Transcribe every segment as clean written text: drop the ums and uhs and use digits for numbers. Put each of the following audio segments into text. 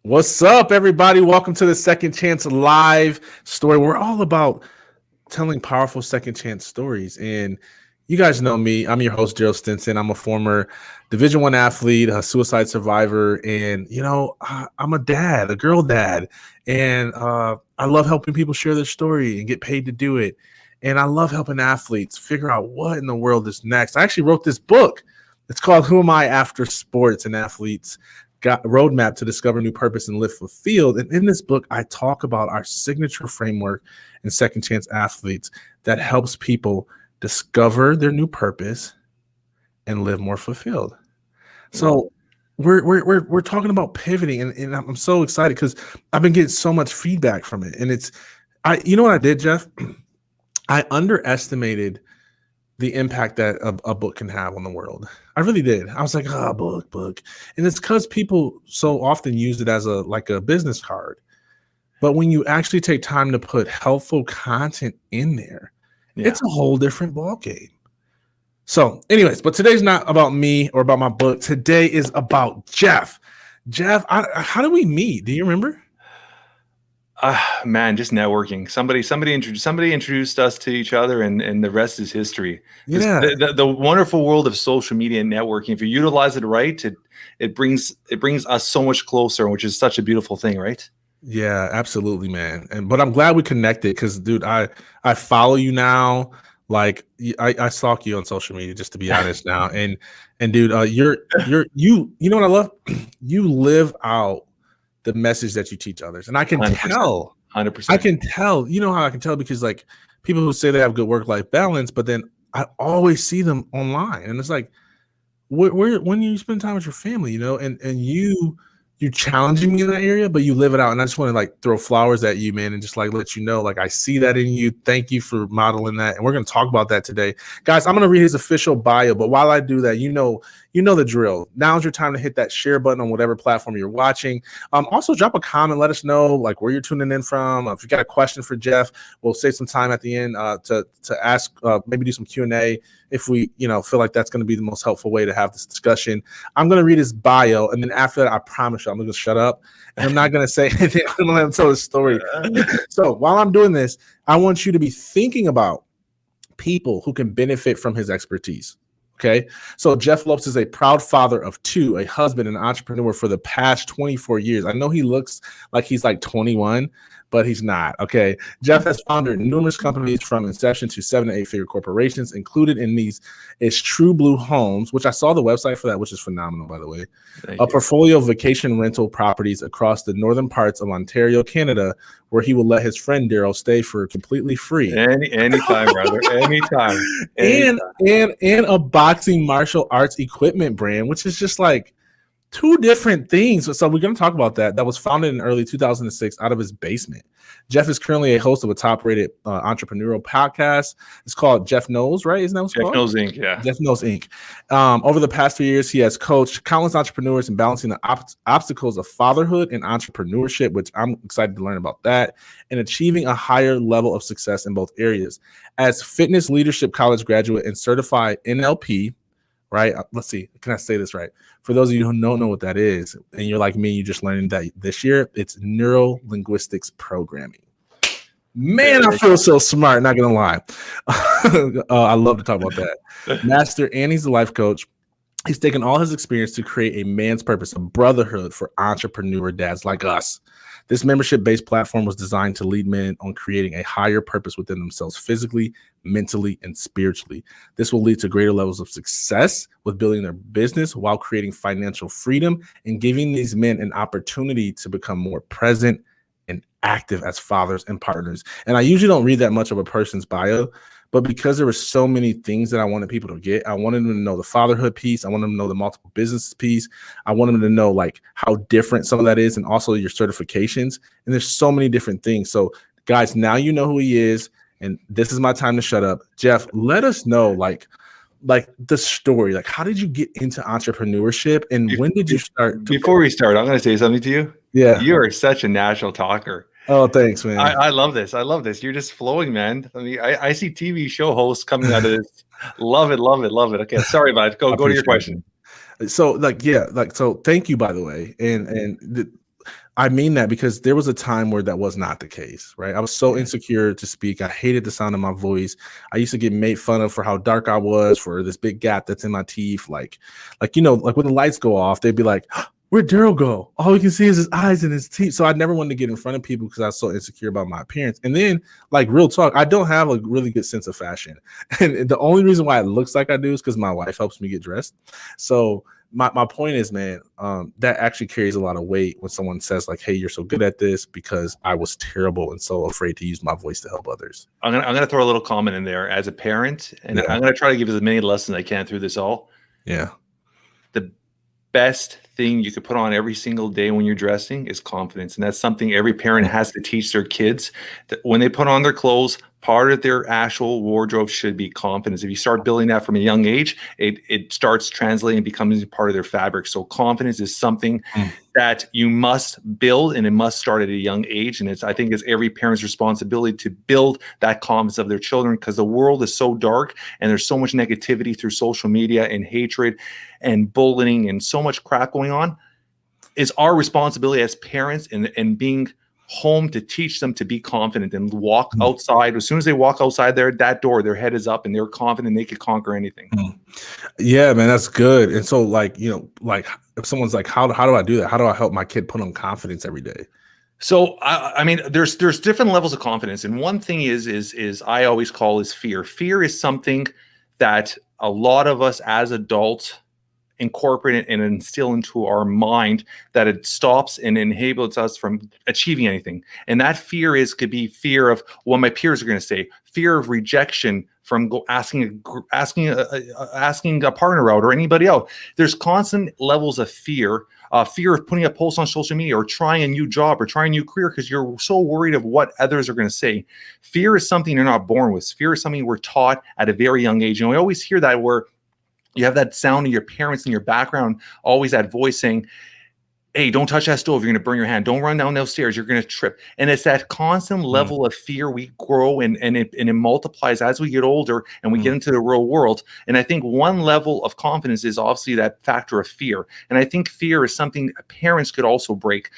What's up, everybody? Welcome to the Second Chance Live story. We're all about telling powerful second chance stories. And you guys know me. I'm your host, Gerald Stinson. I'm a former Division I athlete, a suicide survivor. And, I'm a dad, a girl dad. And I love helping people share their story and get paid to do it. And I love helping athletes figure out what in the world is next. I actually wrote this book. It's called Who Am I After Sports and Athletes Got a Roadmap to Discover New Purpose and Live Fulfilled. And in this book, I talk about our signature framework in Second Chance Athletes that helps people discover their new purpose and live more fulfilled. So we're talking about pivoting, and I'm so excited because I've been getting so much feedback from it. And you know what I did, Jeff? I underestimated the impact that a book can have on the world. I really did. I was like, book. And it's because people so often use it as a business card. But when you actually take time to put helpful content in there, it's a whole different ballgame. So anyways, but today's not about me or about my book. Today is about Jeff. Jeff, how did we meet? Do you remember? Man, just networking. Somebody introduced us to each other, and the rest is history. Yeah. The wonderful world of social media and networking. If you utilize it right, it brings us so much closer, which is such a beautiful thing, right? Yeah, absolutely, man. But I'm glad we connected because, dude, I follow you now. Like I stalk you on social media, just to be honest now. And dude, you know what I love? You live out the message that you teach others. And I can 100%, tell. 100%. I can tell. You know how I can tell? Because like people who say they have good work-life balance, but then I always see them online. And it's like, when you spend time with your family, and you challenging me in that area, but you live it out. And I just want to like throw flowers at you, man, and just like let you know, like I see that in you. Thank you for modeling that. And we're going to talk about that today. Guys, I'm going to read his official bio, but while I do that, you know the drill. Now's your time to hit that share button on whatever platform you're watching. Also drop a comment, let us know like where you're tuning in from. If you got a question for Jeff, we'll save some time at the end to ask, maybe do some Q&A if we feel like that's going to be the most helpful way to have this discussion. I'm going to read his bio, and then after that, I promise you I'm going to shut up and I'm not going to say anything. I'm going to let him tell his story. So while I'm doing this, I want you to be thinking about people who can benefit from his expertise. Okay. So Jeff Lopes is a proud father of two, a husband, and an entrepreneur for the past 24 years. I know he looks like he's like 21, but he's not. Okay. Jeff has founded numerous companies from inception to 7 to 8 figure corporations. Included in these is True Blue Homes, which I saw the website for that, which is phenomenal, by the way. A portfolio of vacation rental properties across the northern parts of Ontario, Canada, where he will let his friend Daryl stay for completely free. Anytime, brother. Anytime. And a boxing martial arts equipment brand, which is just like two different things. So we're going to talk about that. That was founded in early 2006 out of his basement. Jeff is currently a host of a top-rated entrepreneurial podcast. It's called Jeff Knows, right? Isn't that what's called? Jeff Knows Inc. Yeah. Jeff Knows Inc. Over the past 3 years, he has coached countless entrepreneurs in balancing the obstacles of fatherhood and entrepreneurship, which I'm excited to learn about that, and achieving a higher level of success in both areas. As fitness leadership college graduate and certified NLP, right? Let's see. Can I say this right? For those of you who don't know what that is, and you're like me, you just learned that this year, it's neuro-linguistics programming. Man, I feel so smart, not going to lie. I love to talk about that. Master, and he's a life coach. He's taken all his experience to create a man's purpose, a brotherhood for entrepreneur dads like us. This membership-based platform was designed to lead men on creating a higher purpose within themselves physically, mentally, and spiritually. This will lead to greater levels of success with building their business while creating financial freedom and giving these men an opportunity to become more present and active as fathers and partners. And I usually don't read that much of a person's bio, but because there were so many things that I wanted people to get, I wanted them to know the fatherhood piece. I wanted them to know the multiple business piece. I wanted them to know like how different some of that is and also your certifications. And there's so many different things. So guys, now you know who he is. And this is my time to shut up. Jeff, let us know like the story. Like, how did you get into entrepreneurship and when did you start? Before we start, I'm going to say something to you. Yeah. You are such a natural talker. Oh, thanks, man. I love this. I love this. You're just flowing, man. I mean, I see TV show hosts coming out of this. Love it. Okay, sorry about it. Go to your question. So so thank you, by the way. And I mean that because there was a time where that was not the case, right? I was so insecure to speak. I hated the sound of my voice. I used to get made fun of for how dark I was, for this big gap that's in my teeth. Like when the lights go off, they'd be like, where'd Daryl go? All we can see is his eyes and his teeth. So I never wanted to get in front of people because I was so insecure about my appearance. And then, like, real talk, I don't have a really good sense of fashion. And the only reason why it looks like I do is because my wife helps me get dressed. So my point is, man, that actually carries a lot of weight when someone says, like, hey, you're so good at this, because I was terrible and so afraid to use my voice to help others. I'm gonna throw a little comment in there as a parent, and I'm gonna try to give as many lessons I can through this all. Yeah. The best thing you could put on every single day when you're dressing is confidence. And that's something every parent has to teach their kids, that when they put on their clothes, part of their actual wardrobe should be confidence. If you start building that from a young age, it starts translating and becomes part of their fabric. So confidence is something that you must build, and it must start at a young age. And I think it's every parent's responsibility to build that confidence of their children, because the world is so dark and there's so much negativity through social media and hatred and bullying and so much crap going on. It's our responsibility as parents and being home to teach them to be confident and walk outside. As soon as they walk outside that door, their head is up and they're confident they could conquer anything. Yeah, man, that's good. And so, like, like if someone's like, how do I do that? How do I help my kid put on confidence every day? So, I mean, there's different levels of confidence. And one thing is I always call is fear. Fear is something that a lot of us as adults incorporate it and instill into our mind, that it stops and inhibits us from achieving anything. And that fear could be fear of what my peers are going to say, fear of rejection from asking a partner out or anybody else. There's constant levels of fear. Fear of putting a post on social media or trying a new job or trying a new career because you're so worried of what others are going to say. Fear is something you're not born with. Fear is something we're taught at a very young age. And we always hear that, where you have that sound of your parents in your background, always that voice saying, hey, don't touch that stove, you're going to burn your hand. Don't run down those stairs, you're going to trip. And it's that constant level of fear we grow and it multiplies as we get older and we get into the real world. And I think one level of confidence is obviously that factor of fear. And I think fear is something parents could also break.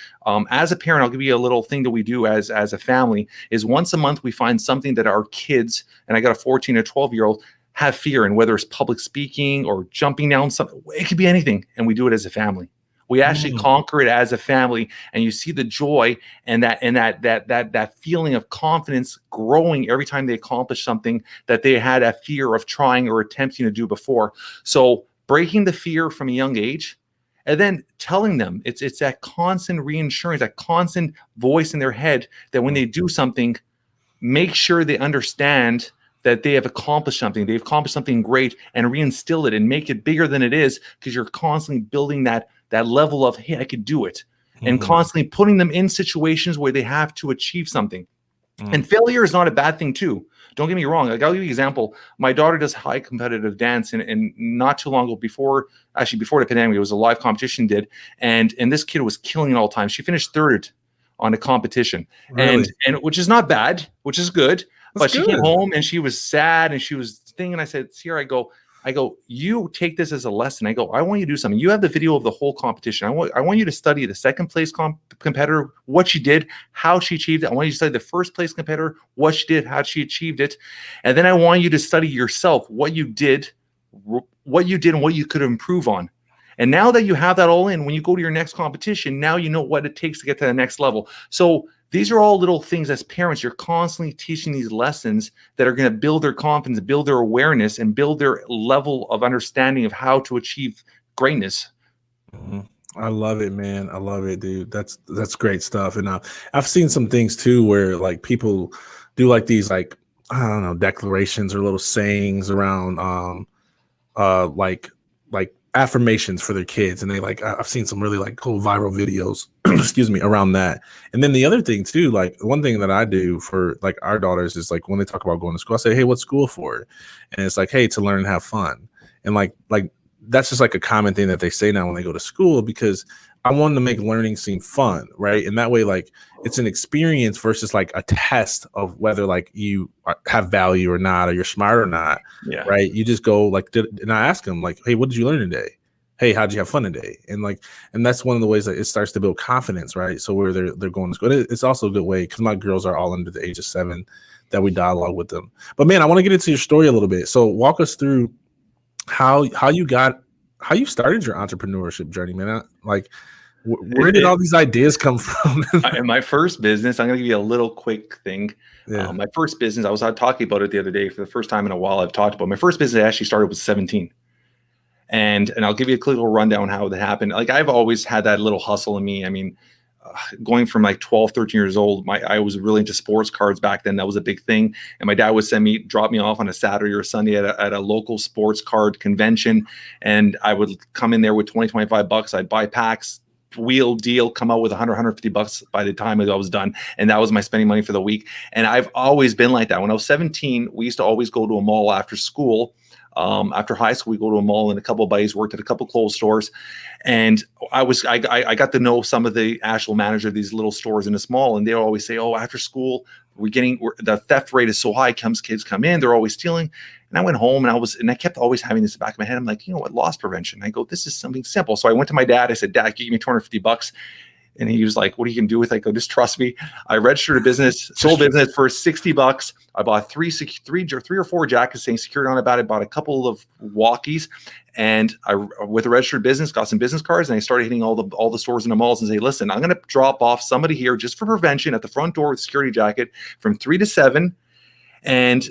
As a parent, I'll give you a little thing that we do as a family, is once a month we find something that our kids, and I got a 14 or 12-year-old, have fear in, whether it's public speaking or jumping down something. It could be anything. And we do it as a family. We actually conquer it as a family, and you see the joy and that feeling of confidence growing every time they accomplish something that they had a fear of trying or attempting to do before. So breaking the fear from a young age, and then telling them, it's that constant reinsurance, that constant voice in their head that when they do something, make sure they understand that they have accomplished something, they've accomplished something great, and reinstill it and make it bigger than it is, because you're constantly building that level of, hey, I could do it, and constantly putting them in situations where they have to achieve something. And failure is not a bad thing too. Don't get me wrong. Like, I'll give you an example. My daughter does high competitive dance, and not too long ago, before the pandemic, it was a live competition and this kid was killing it all the time. She finished third on a competition, and which is not bad, which is good. But she came home and she was sad and she was thinking, I said, Sierra, I go, you take this as a lesson. I go, I want you to do something. You have the video of the whole competition. I want you to study the second place competitor, what she did, how she achieved it. I want you to study the first place competitor, what she did, how she achieved it. And then I want you to study yourself, what you did and what you could improve on. And now that you have that all in, when you go to your next competition, now you know what it takes to get to the next level. So these are all little things as parents. You're constantly teaching these lessons that are going to build their confidence, build their awareness, and build their level of understanding of how to achieve greatness. I love it, man. I love it, dude. That's great stuff. And I've seen some things too where, like, people do like these, like, I don't know, declarations or little sayings around like affirmations for their kids, and I've seen some really like cool viral videos excuse me, around that. And then the other thing too, like, one thing that I do for, like, our daughters is, like, when they talk about going to school, I say, hey, what's school for? And it's like, hey, to learn and have fun. And like that's just like a common thing that they say now when they go to school, because I want to make learning seem fun, right? And that way, like, it's an experience versus like a test of whether, like, you have value or not, or you're smart or not, right? You just go, like, and I ask them, like, hey, what did you learn today? hey, how'd you have fun today? And that's one of the ways that it starts to build confidence, right? So where they're going to school. It's also a good way, because my girls are all under the age of 7, that we dialogue with them. But man, I want to get into your story a little bit. So walk us through how you started your entrepreneurship journey, man. Where did all these ideas come from? In my first business, I'm going to give you a little quick thing. Yeah. My first business, I was talking about it the other day for the first time in a while. I've talked about my first business. I actually started with 17. And I'll give you a quick little rundown how that happened. Like, I've always had that little hustle in me. I mean, going from like 12, 13 years old, I was really into sports cards back then. That was a big thing. And my dad would drop me off on a Saturday or a Sunday at a local sports card convention. And I would come in there with 20, 25 bucks. I'd buy packs, wheel deal, come out with 100, 150 bucks by the time I was done. And that was my spending money for the week. And I've always been like that. When I was 17, we used to always go to a mall after school. After high school, we go to a mall, and a couple of buddies worked at a couple of clothes stores. And I got to know some of the actual manager of these little stores in this mall. And they always say, oh, after school, the theft rate is so high. Kids come in, they're always stealing. And I went home, and I kept always having this in the back of my head. I'm like, you know what, loss prevention. I go, this is something simple. So I went to my dad. I said, Dad, give me 250 bucks. And he was like, what are you going to do with it? I go, just trust me. I registered a business, sold business for 60 bucks. I bought three or four jackets saying secured on about it. Bought a couple of walkies. And with a registered business, got some business cards. And I started hitting all the stores in the malls and say, listen, I'm going to drop off somebody here just for prevention at the front door with a security jacket from 3 to 7. And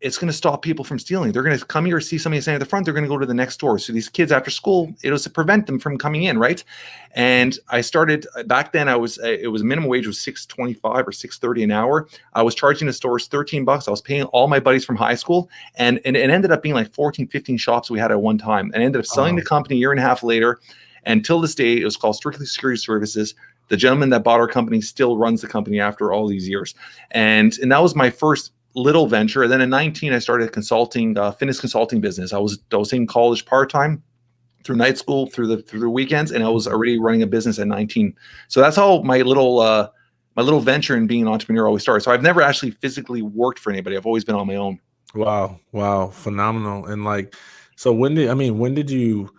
it's going to stop people from stealing. They're going to come here, see somebody standing at the front. They're going to go to the next door. So these kids after school, it was to prevent them from coming in, right? And I started back then. It was minimum wage was $6.25 or $6.30 an hour. I was charging the stores 13 bucks. I was paying all my buddies from high school, and it ended up being like 14, 15 shops we had at one time. And I ended up selling the company a year and a half later. And till this day, it was called Strictly Security Services. The gentleman that bought our company still runs the company after all these years. And that was my first little venture. And then in 19, I started a fitness consulting business. I was in college part-time through night school, through the weekends, and I was already running a business at 19. So that's how my little venture in being an entrepreneur always started. So I've never actually physically worked for anybody. I've always been on my own. Wow. Phenomenal. And so when did you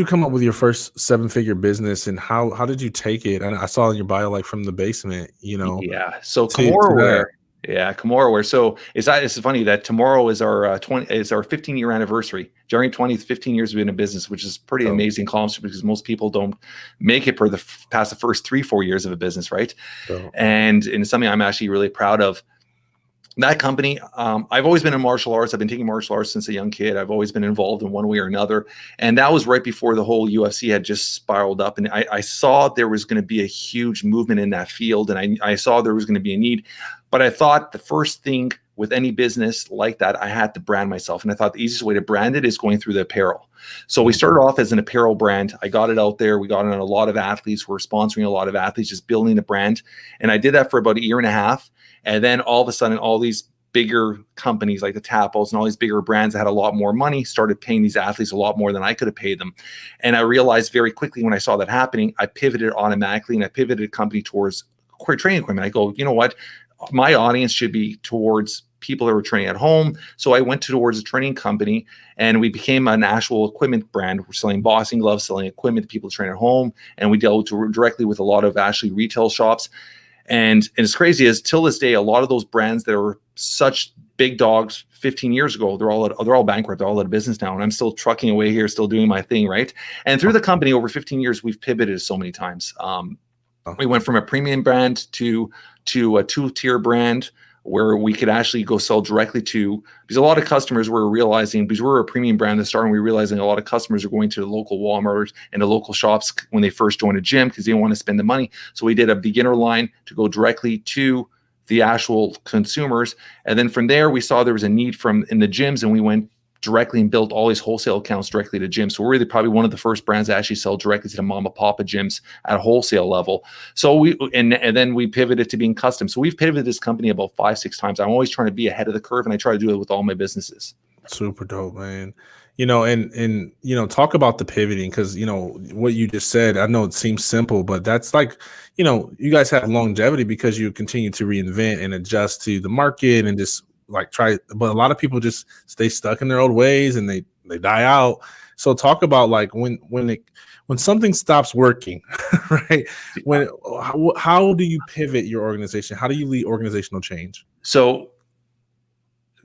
come up with your first 7-figure business, and how did you take it? And I saw in your bio, from the basement, Yeah. So Comoroware. Yeah, Comoroware. So it's funny that tomorrow is our 15-year anniversary. January 20th, 15 years we've been in business, which is pretty amazing accomplishment, because most people don't make it past the first 3-4 years of a business, right? And it's something I'm actually really proud of. That company, I've always been in martial arts. I've been taking martial arts since a young kid. I've always been involved in one way or another. And that was right before the whole UFC had just spiraled up. And I saw there was going to be a huge movement in that field. And I saw there was going to be a need. But I thought the first thing with any business like that, I had to brand myself. And I thought the easiest way to brand it is going through the apparel. So we started off as an apparel brand. I got it out there. We got on a lot of athletes. We're sponsoring a lot of athletes, just building the brand. And I did that for about a year and a half. And then all of a sudden, all these bigger companies like the Tapples and all these bigger brands that had a lot more money started paying these athletes a lot more than I could have paid them. And I realized very quickly when I saw that happening, I pivoted automatically, and I pivoted a company towards training equipment. I go, you know what? My audience should be towards people that were training at home. So I went towards a training company, and we became an actual equipment brand. We're selling boxing gloves, selling equipment to people to train at home. And we dealt directly with a lot of actually retail shops. And it's crazy, as till this day, a lot of those brands that were such big dogs 15 years ago, they're all bankrupt, they're all out of business now. And I'm still trucking away here, still doing my thing, right? And through the company over 15 years, we've pivoted so many times. We went from a premium brand to a 2-tier brand, where we could actually go sell directly to, because a lot of customers were realizing, because we're a premium brand to start, and we're realizing a lot of customers are going to the local Walmart and the local shops when they first join a gym, because they want to spend the money. So we did a beginner line to go directly to the actual consumers. And then from there, we saw there was a need in the gyms, and we went directly and built all these wholesale accounts directly to gyms. So we're really probably one of the first brands that actually sell directly to the mama papa gyms at a wholesale level. So and then we pivoted to being custom. So we've pivoted this company about 5-6 times. I'm always trying to be ahead of the curve, and I try to do it with all my businesses. Super dope, man. And talk about the pivoting, because what you just said, I know it seems simple, but that's you guys have longevity because you continue to reinvent and adjust to the market and just try. But a lot of people just stay stuck in their old ways, and they die out. So talk about like when something stops working, right? When how do you pivot your organization? How do you lead organizational change? So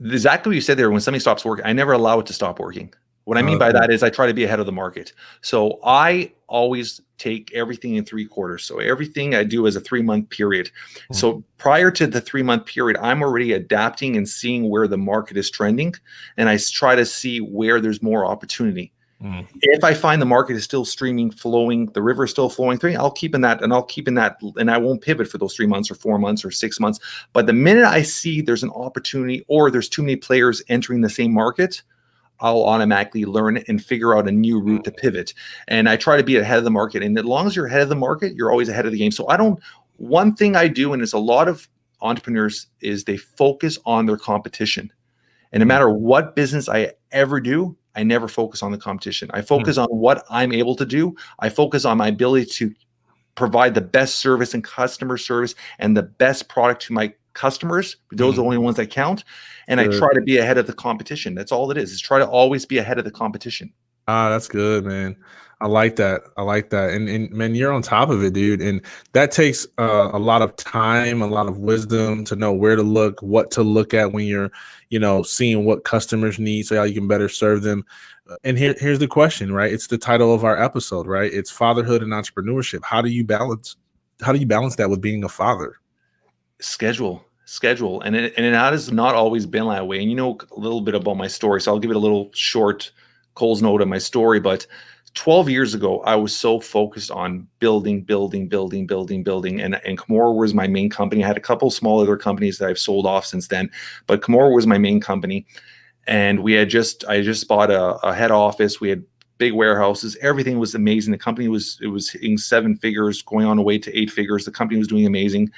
exactly what you said there, when something stops working, I never allow it to stop working. What I mean by that is I try to be ahead of the market. So I always take everything in 3 quarters. So everything I do is a 3-month period. So prior to the 3-month period, I'm already adapting and seeing where the market is trending. And I try to see where there's more opportunity. If I find the market is still streaming, flowing, the river is still flowing through, I'll keep in that, and I won't pivot for those 3 months or 4 months or 6 months. But the minute I see there's an opportunity or there's too many players entering the same market, I'll automatically learn and figure out a new route to pivot. And I try to be ahead of the market. And as long as you're ahead of the market, you're always ahead of the game. So one thing I do, and it's a lot of entrepreneurs, is they focus on their competition. And no matter what business I ever do, I never focus on the competition. I focus on what I'm able to do. I focus on my ability to provide the best service and customer service and the best product to my customers. Those are the only ones that count. And I try to be ahead of the competition. That's all it is try to always be ahead of the competition. That's good, man. I like that. And man, you're on top of it, dude. And that takes a lot of time, a lot of wisdom to know where to look, what to look at when you're, seeing what customers need, so how you can better serve them. And here's the question, right? It's the title of our episode, right? It's fatherhood and entrepreneurship. How do you balance that with being a father? Schedule. And it has not always been that way. And a little bit about my story. So I'll give it a little short Cole's note of my story. But 12 years ago, I was so focused on building. And Comora was my main company. I had a couple small other companies that I've sold off since then, but Comora was my main company. And I just bought a head office. We had big warehouses. Everything was amazing. The company was hitting 7 figures, going on the way to 8 figures. The company was doing amazing.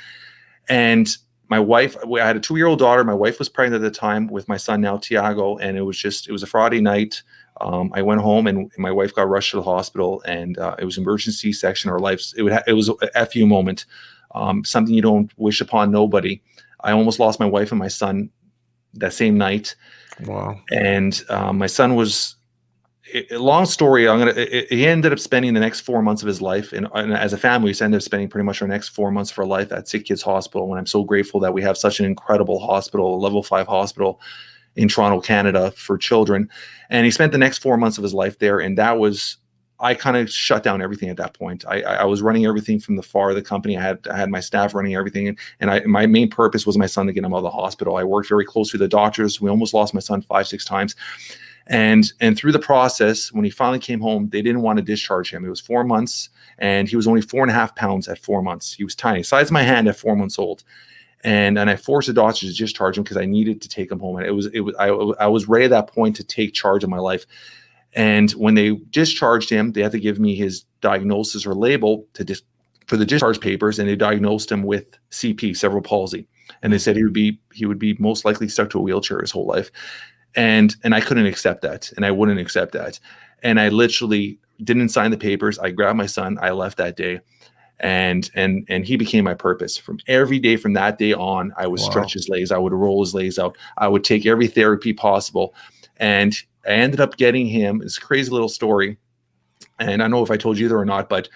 And my wife, I had a 2-year-old daughter. My wife was pregnant at the time with my son now, Tiago. And it was a Friday night. I went home and my wife got rushed to the hospital, and it was emergency C-section. Our lives, it was a FU moment, something you don't wish upon nobody. I almost lost my wife and my son that same night. Wow. And my son was, long story, he ended up spending the next 4 months of his life, and as a family, we ended up spending pretty much our next 4 months of our life at Sick Kids Hospital. And I'm so grateful that we have such an incredible hospital, a level 5 hospital in Toronto, Canada, for children. And he spent the next 4 months of his life there. And I kind of shut down everything at that point. I was running everything from the far of the company. I had my staff running everything. And my main purpose was my son, to get him out of the hospital. I worked very closely with the doctors. We almost lost my son 5-6 times. And through the process, when he finally came home, they didn't want to discharge him. It was 4 months, and he was only 4.5 pounds at 4 months. He was tiny, size of my hand at 4 months old. And I forced the doctor to discharge him because I needed to take him home. And I was ready at that point to take charge of my life. And when they discharged him, they had to give me his diagnosis or label for the discharge papers, and they diagnosed him with CP, cerebral palsy. And they said he would be most likely stuck to a wheelchair his whole life. And I couldn't accept that, and I wouldn't accept that. And I literally didn't sign the papers. I grabbed my son. I left that day. And he became my purpose. From every day from that day on, I would stretch his legs. I would roll his legs out. I would take every therapy possible. And I ended up getting him, it's a crazy little story. And I don't know if I told you that or not, but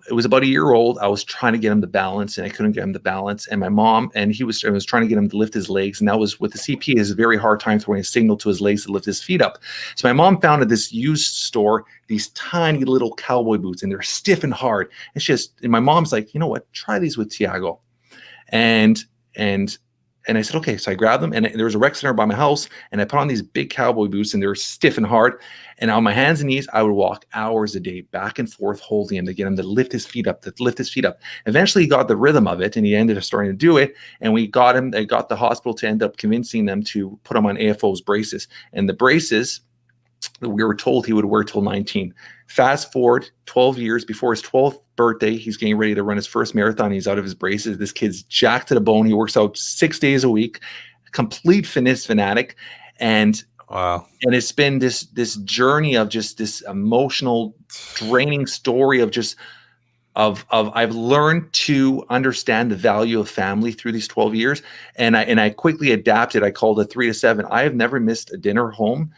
it was about a year old. I was trying to get him to balance, and I couldn't get him to balance. And my mom, I was trying to get him to lift his legs. And that was with the CP, is a very hard time throwing a signal to his legs to lift his feet up. So my mom found at this used store these tiny little cowboy boots, and they're stiff and hard. And my mom's like, you know what? Try these with Tiago. And I said, okay. So I grabbed them, and there was a rec center by my house, and I put on these big cowboy boots, and they were stiff and hard. And on my hands and knees, I would walk hours a day back and forth, holding him to get him to lift his feet up, Eventually he got the rhythm of it, and he ended up starting to do it. And I got the hospital to end up convincing them to put him on AFO's braces. And the braces, we were told he would wear till 19. Fast forward 12 years before his 12th birthday, he's getting ready to run his first marathon. He's out of his braces. This kid's jacked to the bone. He works out 6 days a week, complete fitness fanatic. And it's been this journey of just this emotional, draining story of I've learned to understand the value of family through these 12 years. And I quickly adapted. I called it 3 to 7. I have never missed a dinner home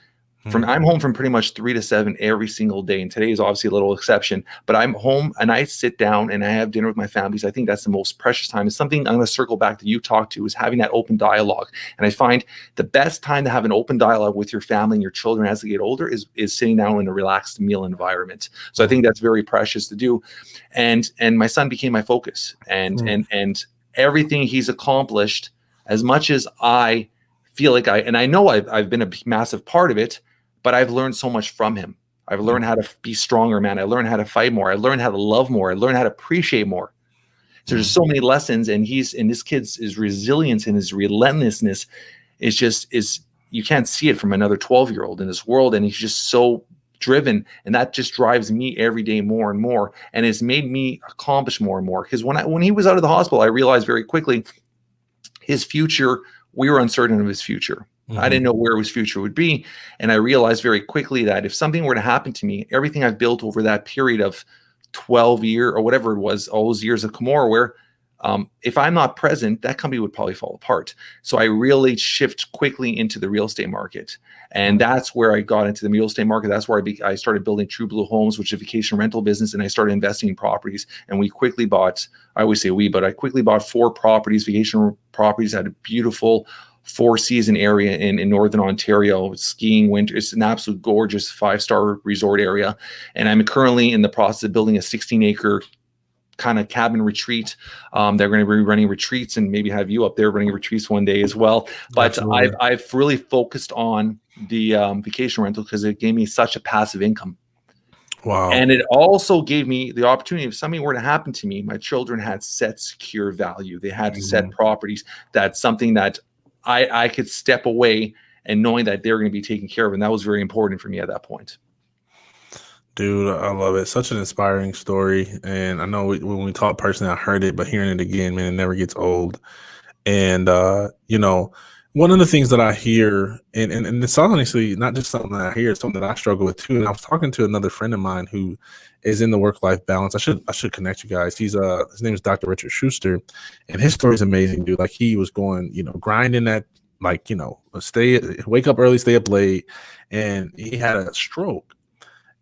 I'm home from pretty much 3 to 7 every single day. And today is obviously a little exception, but I'm home and I sit down and I have dinner with my families. I think that's the most precious time. It's something I'm going to circle back that you talked to, is having that open dialogue. And I find the best time to have an open dialogue with your family and your children as they get older is sitting down in a relaxed meal environment. So I think that's very precious to do. And my son became my focus, and everything he's accomplished, as much as I feel like I know I've been a massive part of it, but I've learned so much from him. I've learned how to be stronger, man. I learned how to fight more. I learned how to love more. I learned how to appreciate more. So there's so many lessons, and this kid's resilience and his relentlessness is you can't see it from another 12-year-old in this world. And he's just so driven, and that just drives me every day more and more, and it's made me accomplish more and more. Because when he was out of the hospital, I realized very quickly his future, we were uncertain of his future. I didn't know where his future would be. And I realized very quickly that if something were to happen to me, everything I've built over that period of 12 years or whatever it was, all those years of Kimura, where if I'm not present, that company would probably fall apart. So I really shift quickly into the real estate market. And that's where I got into the real estate market. That's where I started building True Blue Homes, which is a vacation rental business. And I started investing in properties. And we quickly bought, I always say we, but I quickly bought 4 properties, vacation properties, had a beautiful 4-season area in Northern Ontario, skiing, winter. It's an absolute gorgeous 5-star resort area. And I'm currently in the process of building a 16-acre kind of cabin retreat. They're going to be running retreats, and maybe have you up there running retreats one day as well. But I've really focused on the vacation rental because it gave me such a passive income. Wow. And it also gave me the opportunity, if something were to happen to me, my children had set secure value. They had set properties. That's something that I could step away and knowing that they're going to be taken care of. And that was very important for me at that point. Dude, I love it. Such an inspiring story. And I know when we talk personally, I heard it, but hearing it again, man, it never gets old. And, one of the things that I hear, and it's honestly not just something that I hear, it's something that I struggle with too. And I was talking to another friend of mine who is in the work-life balance. I should connect you guys. His name is Dr. Richard Schuster, and his story is amazing, dude. Like, he was going, grinding that, wake up early, stay up late, and he had a stroke.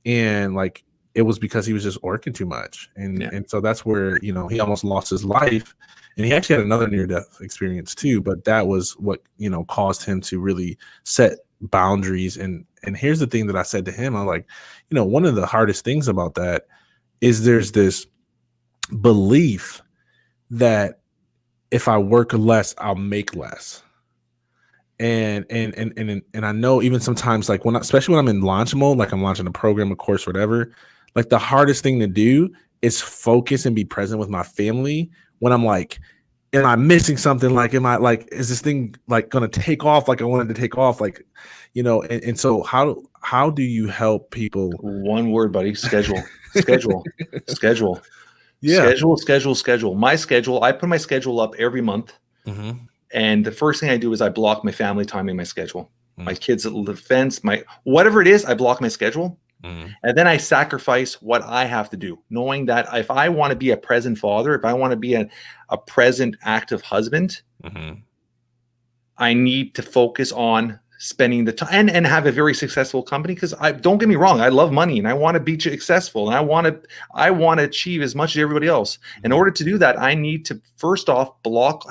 And like, it was because he was just working too much. And so that's where, he almost lost his life. And he actually had another near-death experience too, but that was what, caused him to really set boundaries. And here's the thing that I said to him. I'm like, one of the hardest things about that is there's this belief that if I work less, I'll make less. And I know even sometimes, like especially when I'm in launch mode, like I'm launching a program, a course, whatever, like the hardest thing to do is focus and be present with my family when I'm like, am I missing something? Like, is this thing like going to take off? Like I wanted to take off, like, and so how do you help people? One word, buddy: schedule. Schedule. Yeah. Schedule. My schedule, I put my schedule up every month. And the first thing I do is I block my family time in my schedule. My kids at the fence, whatever it is, I block my schedule. And then I sacrifice what I have to do, knowing that if I want to be a present father, if I want to be a present active husband, I need to focus on spending the time and have a very successful company. Because don't get me wrong, I love money and I want to be successful and I want to achieve as much as everybody else. In order to do that, I need to first off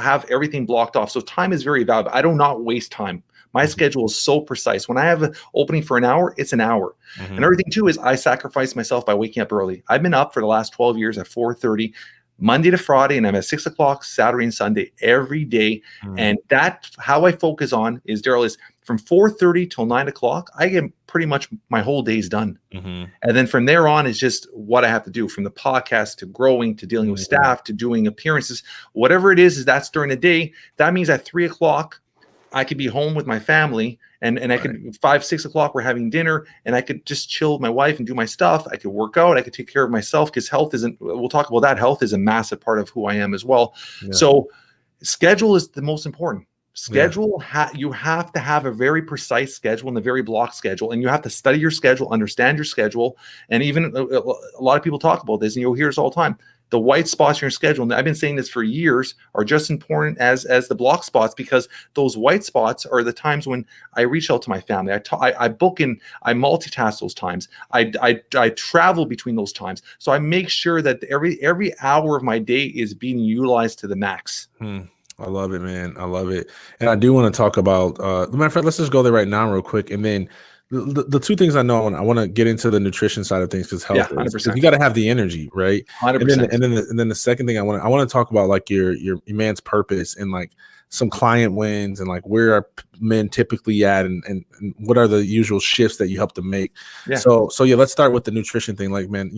have everything blocked off. So time is very valuable. I do not waste time. My schedule is so precise. When I have an opening for an hour, it's an hour. And everything too is I sacrifice myself by waking up early. I've been up for the last 12 years at 4:30, Monday to Friday, and I'm at 6 o'clock Saturday and Sunday every day. And that how I focus on is, Daryl, is from 4:30 till 9 o'clock, I get pretty much my whole day's done. And then from there on is just what I have to do, from the podcast to growing to dealing with staff to doing appearances, whatever it is that's during the day. That means at 3 o'clock, I could be home with my family, and I could 5, 6 o'clock, we're having dinner, and I could just chill with my wife and do my stuff. I could work out. I could take care of myself, because we'll talk about that. Health is a massive part of who I am as well. So schedule is the most important. Schedule, you have to have a very precise schedule and a very blocked schedule, and you have to study your schedule, understand your schedule. And even a lot of people talk about this, and you'll hear this all the time. The white spots in your schedule, and I've been saying this for years, are just important as the block spots, because those white spots are the times when I reach out to my family. I book in, I multitask those times. I travel between those times. So I make sure that every hour of my day is being utilized to the max. I love it, man. I love it. And I do want to talk about, matter of fact, let's just go there right now real quick. And then the two things I know, I want to get into the nutrition side of things, because Yeah, health is, 'cause 100%. you got to have the energy, right? And 100%. then the second thing I want to talk about, like your man's purpose, and like some client wins, and like where are men typically at, and what are the usual shifts that you help them make. Yeah. So yeah, let's start with the nutrition thing. Like, man,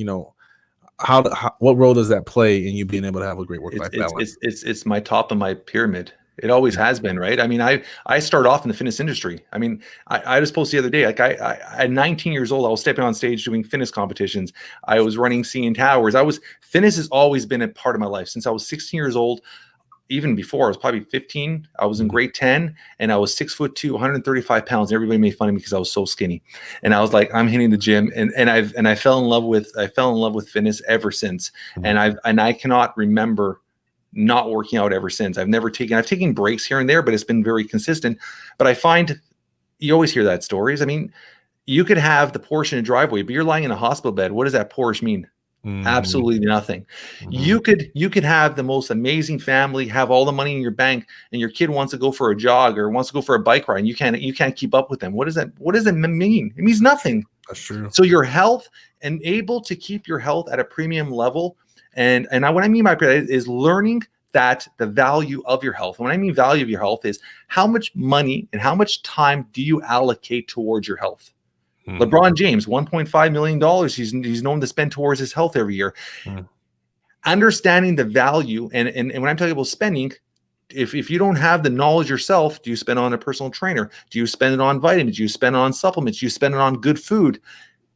what role does that play in you being able to have a great work-life balance? It's my top of my pyramid. It always has been, right? I mean, I started off in the fitness industry. I mean, I was posted the other day, like I at 19 years old, I was stepping on stage doing fitness competitions. I was running CN Towers. Fitness has always been a part of my life since I was 16 years old. Even before, I was probably 15. I was in grade 10, and I was 6'2", 135 pounds. Everybody made fun of me because I was so skinny. And I was like, I'm hitting the gym, and I fell in love with fitness ever since. And I cannot remember not working out ever since. I've taken breaks here and there, but it's been very consistent. But I find you always hear that stories. I mean, you could have the Porsche in a driveway, but you're lying in a hospital bed. What does that Porsche mean? Absolutely nothing. You could have the most amazing family, have all the money in your bank, and your kid wants to go for a jog or wants to go for a bike ride, and you can't keep up with them. What does it mean? It means nothing. That's true. So your health, and able to keep your health at a premium level, and what I mean by that is learning that the value of your health. When I mean value of your health is how much money and how much time do you allocate towards your health? LeBron James, $1.5 million he's known to spend towards his health every year. Understanding the value, and when I'm talking about spending, if you don't have the knowledge yourself, do you spend it on a personal trainer? Do you spend it on vitamins? Do you spend it on supplements? Do you spend it on good food?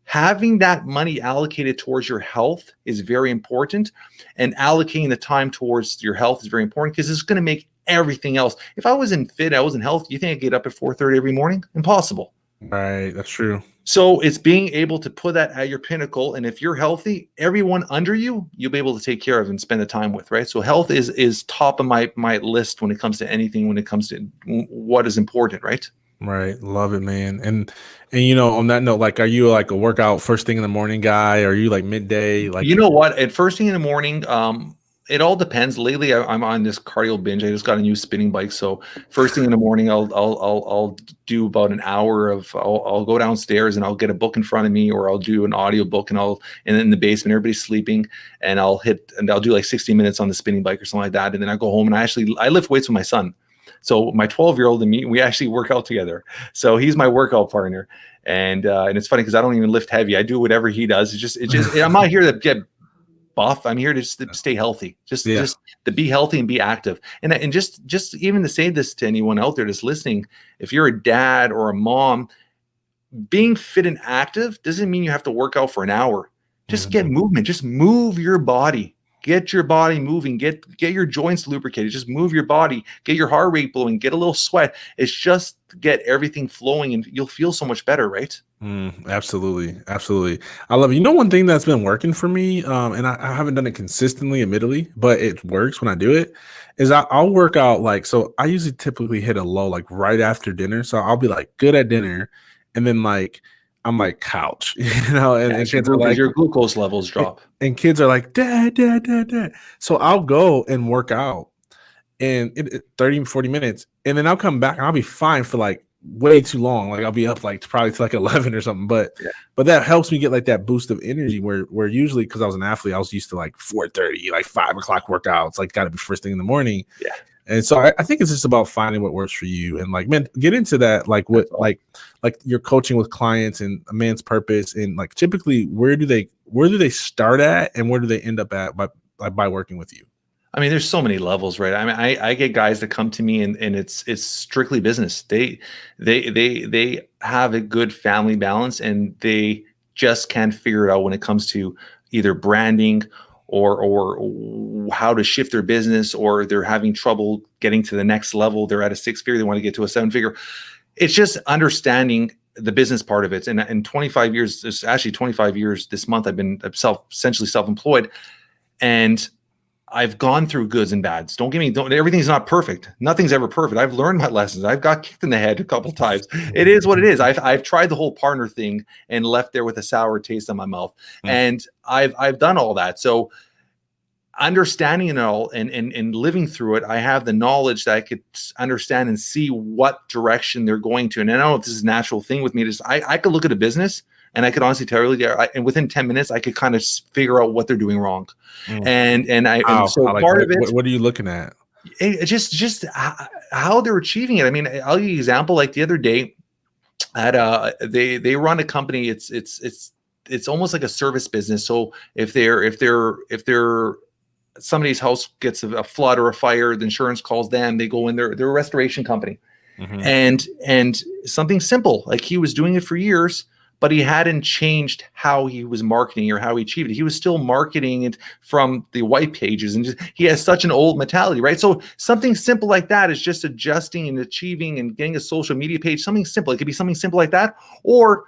Having that money allocated towards your health is very important, and allocating the time towards your health is very important, because it's going to make everything else. If I wasn't fit, I wasn't healthy, you think I'd get up at 4:30 every morning? Impossible. Right. That's true. So it's being able to put that at your pinnacle. And if you're healthy, everyone under you, you'll be able to take care of and spend the time with, right? So health is top of my list when it comes to anything, when it comes to what is important, right? Right. Love it, man. And on that note, like, are you like a workout first thing in the morning guy? Or are you like midday? Like, you know what? At first thing in the morning, it all depends. Lately, I'm on this cardio binge. I just got a new spinning bike, so first thing in the morning, I'll do about an hour of. I'll go downstairs and I'll get a book in front of me, or I'll do an audio book, and in the basement, everybody's sleeping, and I'll do like 60 minutes on the spinning bike or something like that, and then I go home and I lift weights with my son. So my 12-year-old and me, we actually work out together. So he's my workout partner, and it's funny because I don't even lift heavy. I do whatever he does. It's just I'm not here to get buff. I'm here to just stay healthy, just to be healthy and be active. And just even to say this to anyone out there that's listening, if you're a dad or a mom, being fit and active doesn't mean you have to work out for an hour. Just get movement. Just move your body. Get your body moving. Get your joints lubricated. Just move your body. Get your heart rate blowing. Get a little sweat. It's just get everything flowing, and you'll feel so much better, right? Absolutely. Absolutely. I love it. One thing that's been working for me, and I haven't done it consistently, admittedly, but it works when I do it, is I'll work out like, so I usually typically hit a low like right after dinner. So I'll be like good at dinner, and then like I'm like couch, and kids are like, your glucose levels drop. And kids are like, dad. So I'll go and work out and 30, 40 minutes. And then I'll come back and I'll be fine for like way too long. Like I'll be up like probably to like 11 or something. But that helps me get like that boost of energy where usually, because I was an athlete, I was used to like 4:30, like 5 o'clock workouts, like got to be first thing in the morning. Yeah. And so I think it's just about finding what works for you, and like, man, get into that, like what, like you're coaching with clients and a man's purpose, and like typically where do they start at, and where do they end up at by working with you? I mean, there's so many levels, right? I mean, I get guys that come to me and it's strictly business. They have a good family balance, and they just can't figure it out when it comes to either branding or how to shift their business, or they're having trouble getting to the next level. They're at a 6-figure, they want to get to a 7-figure. It's just understanding the business part of it. And 25 years, it's actually 25 years this month, I've been essentially self-employed. And I've gone through goods and bads. Everything's not perfect. Nothing's ever perfect. I've learned my lessons. I've got kicked in the head a couple times. It is what it is. I've tried the whole partner thing and left there with a sour taste in my mouth. And I've done all that. So understanding it all and living through it, I have the knowledge that I could understand and see what direction they're going to. And I don't know if this is a natural thing with me. I could look at a business and I could honestly tell you, and within 10 minutes, I could kind of figure out what they're doing wrong. And so part of it. What are you looking at? Just how they're achieving it. I mean, I'll give you an example. Like the other day, they run a company. It's almost like a service business. So if somebody's house gets a flood or a fire, the insurance calls them. They go in. They're a restoration company, and something simple like he was doing it for years. But he hadn't changed how he was marketing or how he achieved it. He was still marketing it from the white pages, and he has such an old mentality, right? So something simple like that is just adjusting and achieving and getting a social media page, something simple. It could be something simple like that, or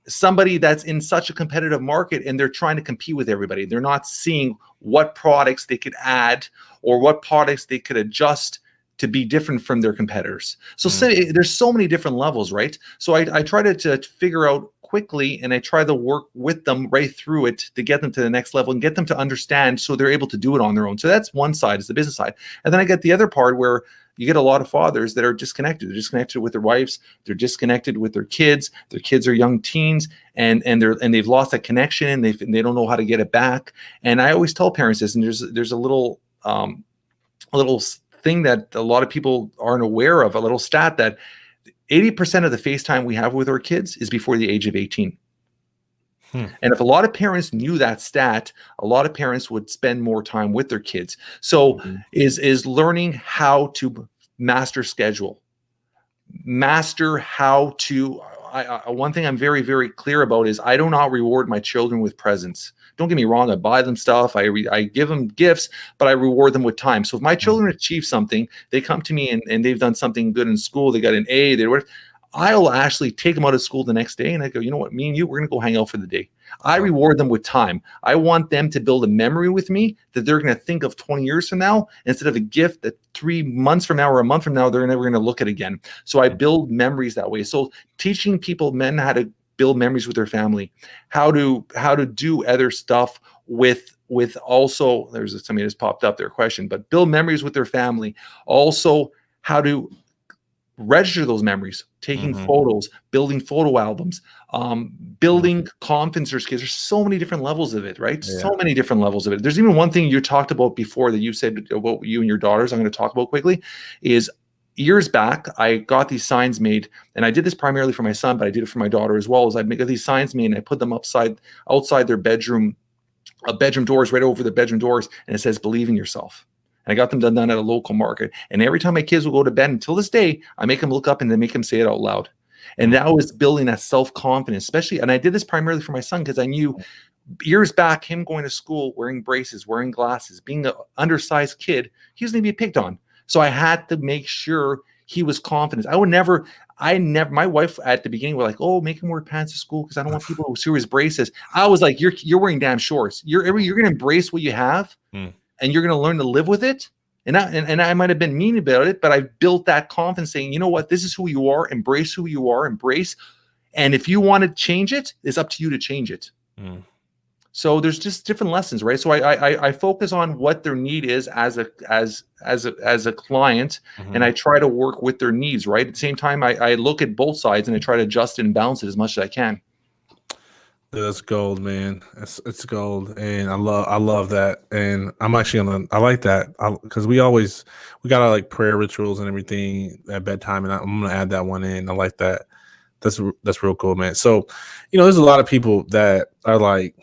somebody that's in such a competitive market and they're trying to compete with everybody. They're not seeing what products they could add or what products they could adjust to be different from their competitors. So there's so many different levels, right? So I try to figure out quickly, and I try to work with them right through it to get them to the next level and get them to understand so they're able to do it on their own. So that's one side, is the business side. And then I get the other part where you get a lot of fathers that are disconnected. They're disconnected with their wives. They're disconnected with their kids. Their kids are young teens, and they've lost that connection, and they don't know how to get it back. And I always tell parents this, and there's a little thing that a lot of people aren't aware of, a little stat that 80% of the FaceTime we have with our kids is before the age of 18. And if a lot of parents knew that stat, a lot of parents would spend more time with their kids. So is learning how to master schedule, master how to, one thing I'm very, very clear about is I do not reward my children with presents. Don't get me wrong. I buy them stuff. I give them gifts, but I reward them with time. So if my children achieve something, they come to me and they've done something good in school. They got an A. I'll actually take them out of school the next day and I go, you know what, me and you, we're going to go hang out for the day. I reward them with time. I want them to build a memory with me that they're going to think of 20 years from now, instead of a gift that 3 months from now or a month from now, they're never going to look at again. So I build memories that way. So teaching men how to build memories with their family, how to do other stuff with also, there's somebody just popped up their question, but build memories with their family. Also how to register those memories, taking photos, building photo albums, building confidence for kids. There's so many different levels of it, right? Yeah. So many different levels of it. There's even one thing you talked about before that you said about you and your daughters, I'm going to talk about quickly, is years back, I got these signs made, and I did this primarily for my son, but I did it for my daughter as well. Is I make these signs made and I put them outside their bedroom doors, right over the bedroom doors, and it says, "Believe in yourself." And I got them done at a local market. And every time my kids will go to bed, until this day, I make them look up and then make them say it out loud. And that was building that self-confidence, especially. And I did this primarily for my son because I knew years back, him going to school, wearing braces, wearing glasses, being an undersized kid, he was going to be picked on. So I had to make sure he was confident. My wife at the beginning were like, "Oh, make him wear pants to school because I don't want people to see his braces." I was like, "You're wearing damn shorts. You're going to embrace what you have. And you're going to learn to live with it." And I might have been mean about it, but I built that confidence saying, you know what, this is who you are. Embrace who you are. Embrace. And if you want to change it, it's up to you to change it. So there's just different lessons, right? So I focus on what their need is as a client, and I try to work with their needs, right? At the same time, I look at both sides and I try to adjust it and balance it as much as I can. That's gold, man. It's gold, and I love that. And I'm actually I like that because we got our like prayer rituals and everything at bedtime, and I'm gonna add that one in. I like that. That's real cool, man. So, there's a lot of people that are like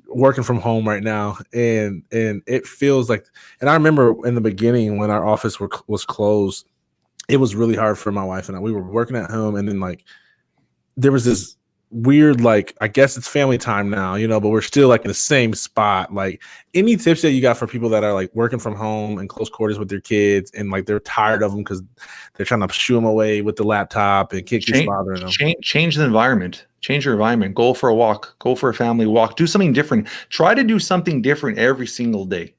working from home right now, and it feels like. And I remember in the beginning when our office was closed, it was really hard for my wife and I. We were working at home, and then like there was this weird, like, I guess it's family time now, but we're still like in the same spot. Like, any tips that you got for people that are like working from home in close quarters with their kids and like they're tired of them because they're trying to shoo them away with the laptop and kids bothering them? Change the environment. Change your environment. Go for a walk. Go for a family walk. Do something different. Try to do something different every single day.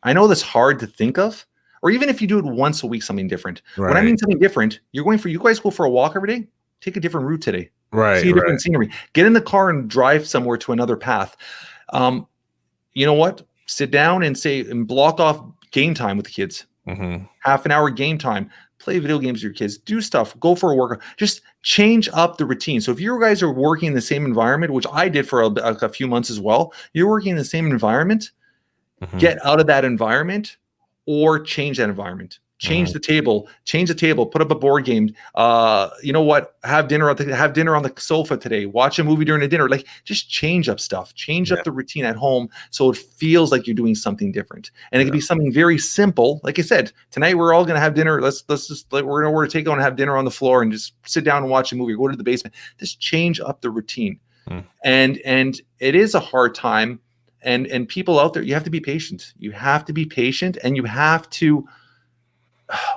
I know that's hard to think of, or even if you do it once a week, something different. Right. When I mean something different, you guys go for a walk every day. Take a different route today. Right. See a different scenery. Get in the car and drive somewhere to another path. You know what? Sit down and block off game time with the kids. Half an hour game time. Play video games with your kids. Do stuff. Go for a workout. Just change up the routine. So if you guys are working in the same environment, which I did for a few months as well, you're working in the same environment, get out of that environment or change that environment. Change the table. Put up a board game. You know what? Have dinner on the sofa today. Watch a movie during the dinner. Like, just change up stuff. Change up the routine at home so it feels like you're doing something different. And it can be something very simple. Like I said, tonight we're all gonna have dinner. We're gonna order takeout and have dinner on the floor and just sit down and watch a movie. Go to the basement. Just change up the routine. And it is a hard time. And people out there, you have to be patient. You have to be patient, and you have to.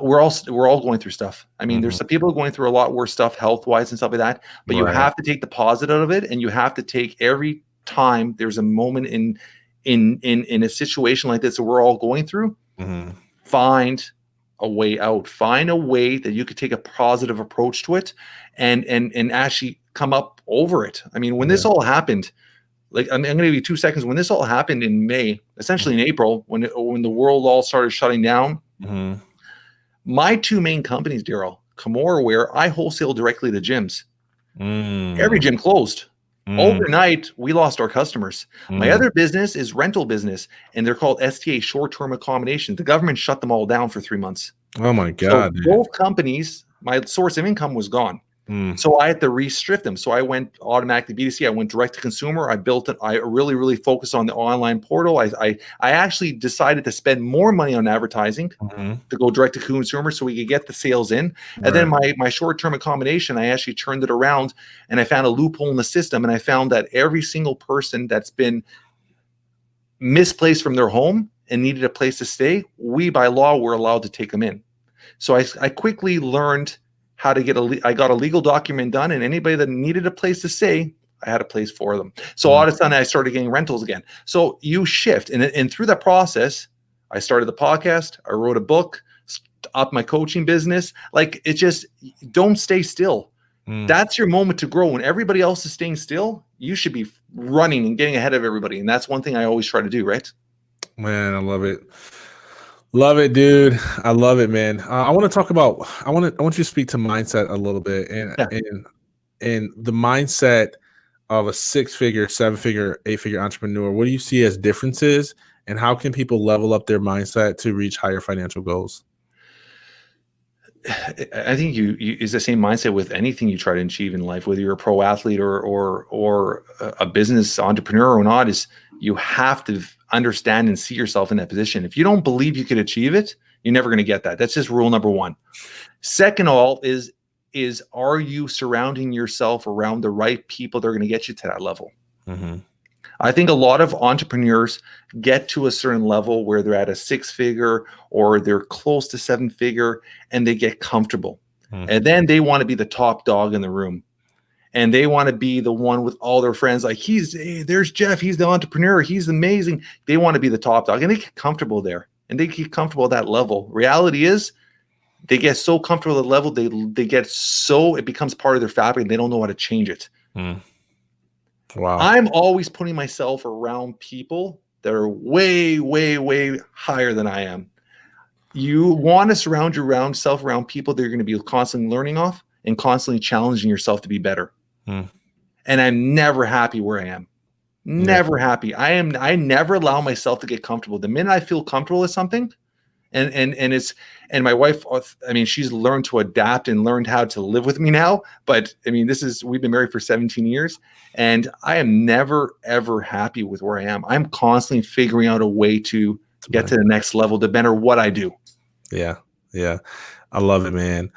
We're all going through stuff. I mean, there's some people going through a lot worse stuff health-wise and stuff like that. But you have to take the positive of it, and you have to take every time there's a moment in a situation like this that we're all going through. Find a way out. Find a way that you could take a positive approach to it, and actually come up over it. I mean, when this all happened. Like, I'm going to give you 2 seconds. When this all happened in May, essentially in April, when the world all started shutting down, my two main companies, Daryl, Camora, where I wholesale directly to gyms. Every gym closed. Overnight, we lost our customers. My other business is rental business, and they're called STA, short-term accommodation. The government shut them all down for 3 months. Oh my God. So both companies, my source of income was gone. So I had to restrict them. So I went automatically B2C. I went direct to consumer. I built it. I really focused on the online portal. I actually decided to spend more money on advertising to go direct to consumer so we could get the sales in. And then my short-term accommodation, I actually turned it around, and I found a loophole in the system. And I found that every single person that's been misplaced from their home and needed a place to stay, we by law were allowed to take them in. So I quickly learned how to I got a legal document done, and anybody that needed a place to stay, I had a place for them. So all of a sudden I started getting rentals again. So you shift. And through that process, I started the podcast. I wrote a book, up my coaching business. Like, it just, don't stay still. That's your moment to grow. When everybody else is staying still, you should be running and getting ahead of everybody. And that's one thing I always try to do, right? Man, I love it. Love it, dude. I love it, man. I want to talk about. I want you to speak to mindset a little bit, and the mindset of a 6-figure, 7-figure, 8-figure entrepreneur. What do you see as differences, and how can people level up their mindset to reach higher financial goals? I think you is the same mindset with anything you try to achieve in life, whether you're a pro athlete or a business entrepreneur or not. Is you have to understand and see yourself in that position. If you don't believe you could achieve it, you're never going to get that. That's just rule number one. Second of all is are you surrounding yourself around the right people that are going to get you to that level? I think a lot of entrepreneurs get to a certain level where they're at a 6-figure or they're close to 7-figure, and they get comfortable. And then they want to be the top dog in the room. And they want to be the one with all their friends. Like, there's Jeff. He's the entrepreneur. He's amazing. They want to be the top dog, and they get comfortable there, and they get comfortable at that level. Reality is, they get so comfortable at the level, they get so, it becomes part of their fabric, and they don't know how to change it. Wow. I'm always putting myself around people that are way, way, way higher than I am. You want to surround yourself around people that you're going to be constantly learning off and constantly challenging yourself to be better. And I'm never happy where I am. Never happy. I never allow myself to get comfortable. The minute I feel comfortable with something, and my wife, I mean, she's learned to adapt and learned how to live with me now. But I mean, we've been married for 17 years, and I am never, ever happy with where I am. I'm constantly figuring out a way to get to the next level, no matter what I do. Yeah. I love it, man.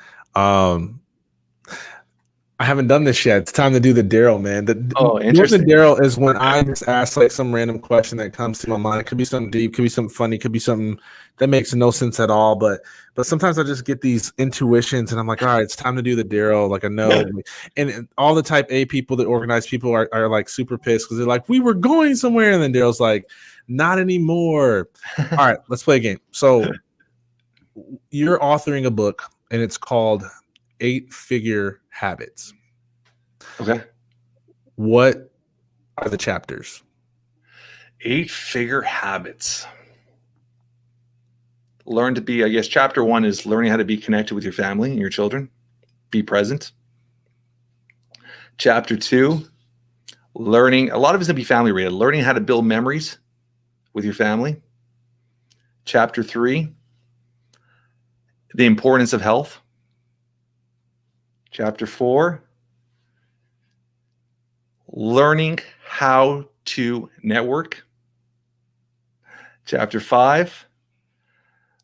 I haven't done this yet. It's time to do the Daryl, man. Oh, Doing the interesting. Daryl is when I just ask like some random question that comes to my mind. It could be something deep, could be something funny, could be something that makes no sense at all. But sometimes I just get these intuitions, and I'm like, all right, it's time to do the Daryl. Like I know, and all the Type A people, the organized people, are like super pissed because they're like, we were going somewhere, and then Daryl's like, not anymore. All right, let's play a game. So you're authoring a book, and it's called 8-Figure Habits. Okay. What are the chapters? 8-Figure Habits. Learn to be, I guess, chapter 1 is learning how to be connected with your family and your children. Be present. Chapter 2, learning, a lot of it's going to be family related, learning how to build memories with your family. Chapter 3, the importance of health. Chapter 4, learning how to network. Chapter 5,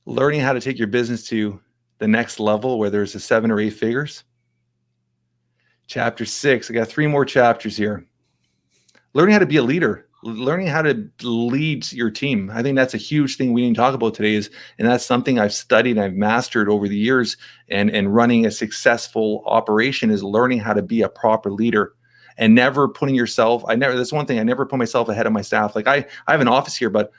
learning how to take your business to the next level, whether it's a 7 or 8 figures. Chapter 6, I got 3 more chapters here. Learning how to be a leader, learning how to lead your team. I think that's a huge thing we didn't talk about today, and that's something I've studied and I've mastered over the years, and running a successful operation is learning how to be a proper leader and never putting yourself, that's one thing, I never put myself ahead of my staff. Like I have an office here, but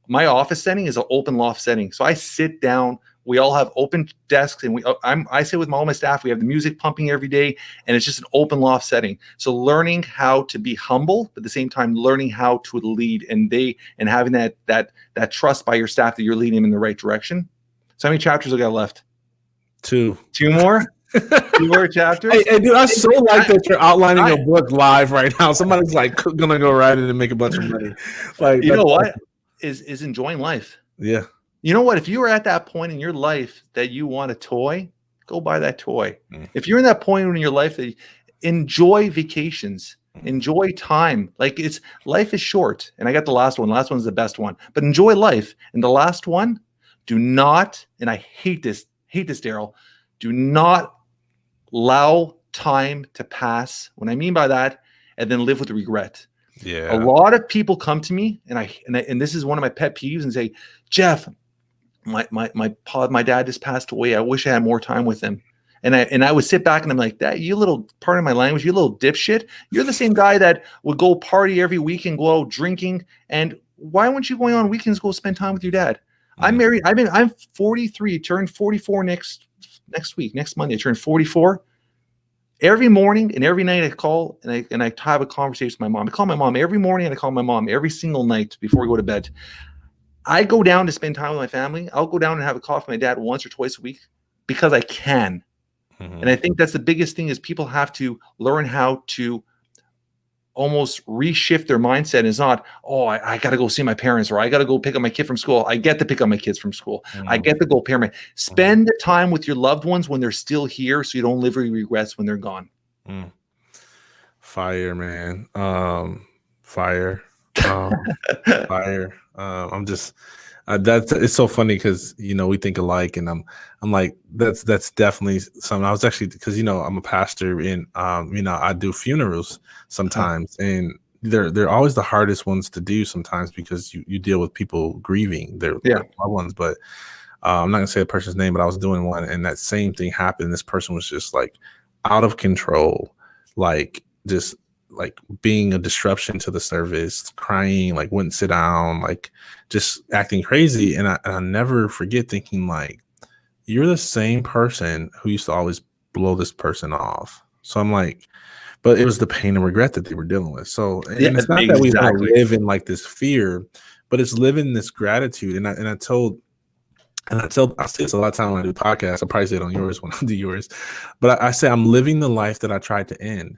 my office setting is an open loft setting. So I sit down, we all have open desks, and I sit with all my staff. We have the music pumping every day, and it's just an open loft setting. So learning how to be humble, but at the same time learning how to lead, and having that trust by your staff that you're leading them in the right direction. So how many chapters I got left? 2. 2 more? 2 more chapters? Hey, dude, I so like that you're outlining a book live right now. Somebody's like gonna go write it and make a bunch of money. Like, you know what? Is enjoying life. Yeah. You know what? If you are at that point in your life that you want a toy, go buy that toy. If you're in that point in your life that enjoy vacations, enjoy time. Like life is short. And I got the last one. The last one's the best one. But enjoy life. And the last one, do not, and I hate this, Daryl, do not allow time to pass. What I mean by that, and then live with regret. Yeah. A lot of people come to me, and this is one of my pet peeves, and say, Jeff, my dad just passed away. I wish I had more time with him. And I would sit back and I'm like, that, you little, pardon my language, you little dipshit. You're the same guy that would go party every week and go out drinking. And why weren't you going on weekends, go spend time with your dad? I'm married. I'm 43, turned 44 next week, next Monday. I turned 44. Every morning and every night I call and I have a conversation with my mom. I call my mom every morning and I call my mom every single night before we go to bed. I go down to spend time with my family. I'll go down and have a coffee with my dad once or twice a week because I can. And I think that's the biggest thing is people have to learn how to almost reshift their mindset. It's not, oh, I got to go see my parents, or I got to go pick up my kid from school. I get to pick up my kids from school. I get to go parent. Spend the time with your loved ones when they're still here so you don't live with regrets when they're gone. Fire, man. Fire. Fire. I'm just it's so funny because we think alike, and I'm like that's definitely something. I was actually, because I'm a pastor, and I do funerals sometimes, and they're always the hardest ones to do sometimes because you deal with people grieving their loved ones. But I'm not gonna say the person's name, but I was doing one, and that same thing happened. This person was just like out of control, like just like being a disruption to the service, crying, like wouldn't sit down, like just acting crazy. And I never forget thinking like, you're the same person who used to always blow this person off. So I'm like, but it was the pain and regret that they were dealing with. So and it's not that we want to live in like this fear, but it's living this gratitude. And I say this a lot of time when I do podcasts. I probably say it on yours when I do yours, but I say I'm living the life that I tried to end.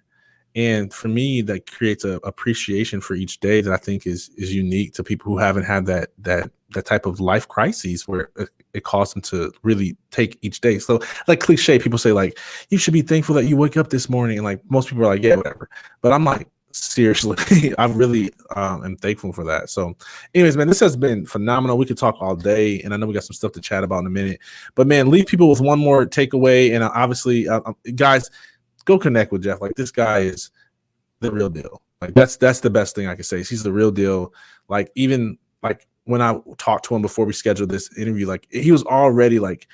And for me, that creates a appreciation for each day that I think is unique to people who haven't had that type of life crises where it caused them to really take each day. So like cliche, people say like, you should be thankful that you wake up this morning. And like most people are like, yeah, whatever. But I'm like, seriously, I really am thankful for that. So anyways, man, this has been phenomenal. We could talk all day, and I know we got some stuff to chat about in a minute. But man, leave people with one more takeaway. And obviously, guys, go connect with Jeff. Like, this guy is the real deal. Like, that's the best thing I can say. He's the real deal. Like, even like when I talked to him before we scheduled this interview, like, he was already like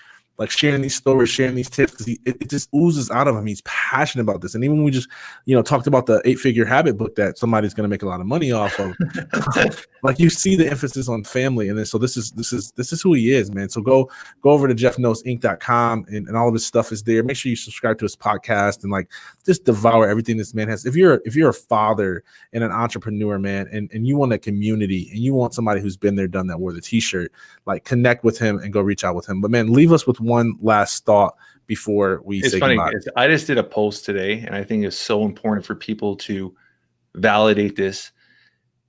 sharing these stories, sharing these tips, because it just oozes out of him. He's passionate about this. And even when we just, talked about the 8-figure habit book that somebody's going to make a lot of money off of, like, you see the emphasis on family. And then, so this is who he is, man. So go over to jeffknowsinc.com, and all of his stuff is there. Make sure you subscribe to his podcast and, like, just devour everything this man has. If you're a father and an entrepreneur, man, and you want a community and you want somebody who's been there, done that, wore the t-shirt, like, connect with him and go reach out with him. But, man, leave us with one last thought before we say goodbye. I just did a post today, and I think it's so important for people to validate this.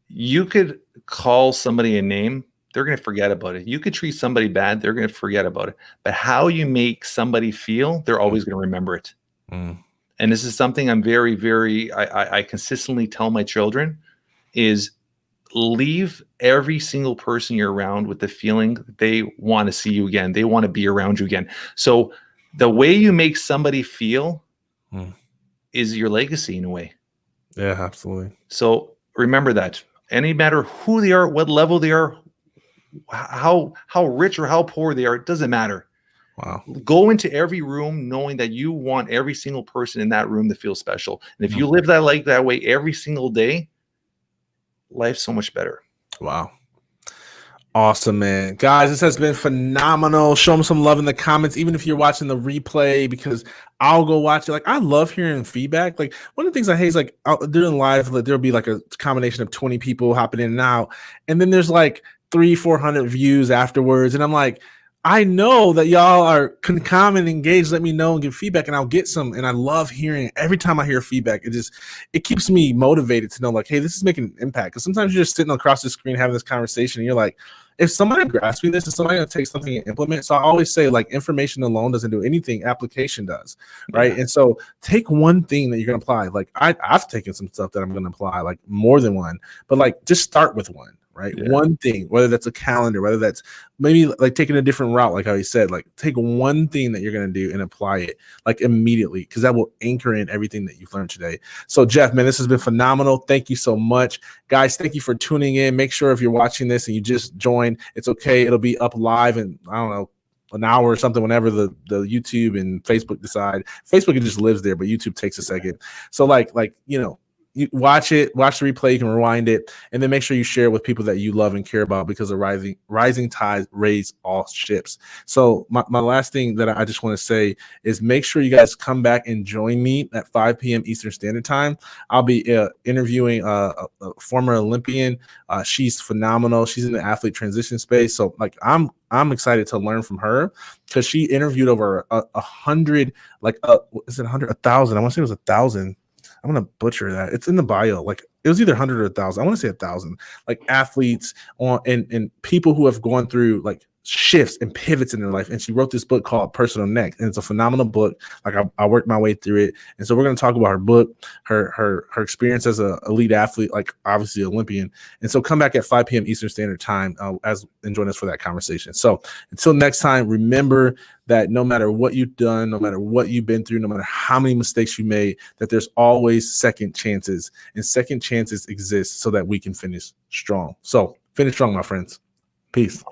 You could call somebody a name, they're going to forget about it. You could treat somebody bad, they're going to forget about it. But how you make somebody feel, they're always going to remember it. And this is something I'm very, very, I consistently tell my children is, leave every single person you're around with the feeling that they want to see you again. They want to be around you again. So the way you make somebody feel is your legacy in a way. Yeah, absolutely. So remember that. Any matter who they are, what level they are, how rich or how poor they are, it doesn't matter. Wow. Go into every room knowing that you want every single person in that room to feel special. And if you live that way every single day, life's so much better. Wow. Awesome, man. Guys, this has been phenomenal. Show them some love in the comments, even if you're watching the replay, because I'll go watch it. Like, I love hearing feedback. Like, one of the things I hate is, like, during live, like, there'll be like a combination of 20 people hopping in and out, and then there's like 300-400 views afterwards. And I'm like, I know that y'all can comment, engage, let me know, and give feedback, and I'll get some. And I love hearing every time I hear feedback. It keeps me motivated to know, like, hey, this is making an impact. Because sometimes you're just sitting across the screen having this conversation, and you're like, if somebody grasping this, is somebody going to take something and implement? So I always say, like, information alone doesn't do anything, application does, right? Yeah. And so take one thing that you're going to apply. Like, I've taken some stuff that I'm going to apply, like, more than one, but, like, just start with one. Right. Yeah. One thing, whether that's a calendar, whether that's maybe like taking a different route, like how he said, like, take one thing that you're going to do and apply it, like, immediately, because that will anchor in everything that you've learned today. So, Jeff, man, this has been phenomenal. Thank you so much, guys. Thank you for tuning in. Make sure if you're watching this and you just joined, it's okay. It'll be up live in, I don't know, an hour or something, whenever the YouTube and Facebook decide. Facebook, it just lives there, but YouTube takes a second. So, like, you watch the replay, you can rewind it, and then make sure you share it with people that you love and care about, because the rising tides raise all ships. So my last thing that I just want to say is, make sure you guys come back and join me at 5 p.m. Eastern Standard Time. I'll be interviewing a former Olympian. She's phenomenal. She's in the athlete transition space. So, like, I'm excited to learn from her, because she interviewed over 100, like, is it 100? 1,000? I want to say it was 1,000. I'm going to butcher that. It's in the bio. Like, it was either 100 or 1,000. I want to say 1,000, like, athletes and people who have gone through, like, shifts and pivots in their life. And she wrote this book called Personal Next, and it's a phenomenal book. Like, I worked my way through it. And so we're going to talk about her book, her experience as an elite athlete, like, obviously Olympian. And so come back at 5 p.m. Eastern Standard Time and join us for that conversation. So until next time, remember that no matter what you've done, no matter what you've been through, no matter how many mistakes you made, that there's always second chances, and second chances exist so that we can finish strong. So finish strong, my friends. Peace.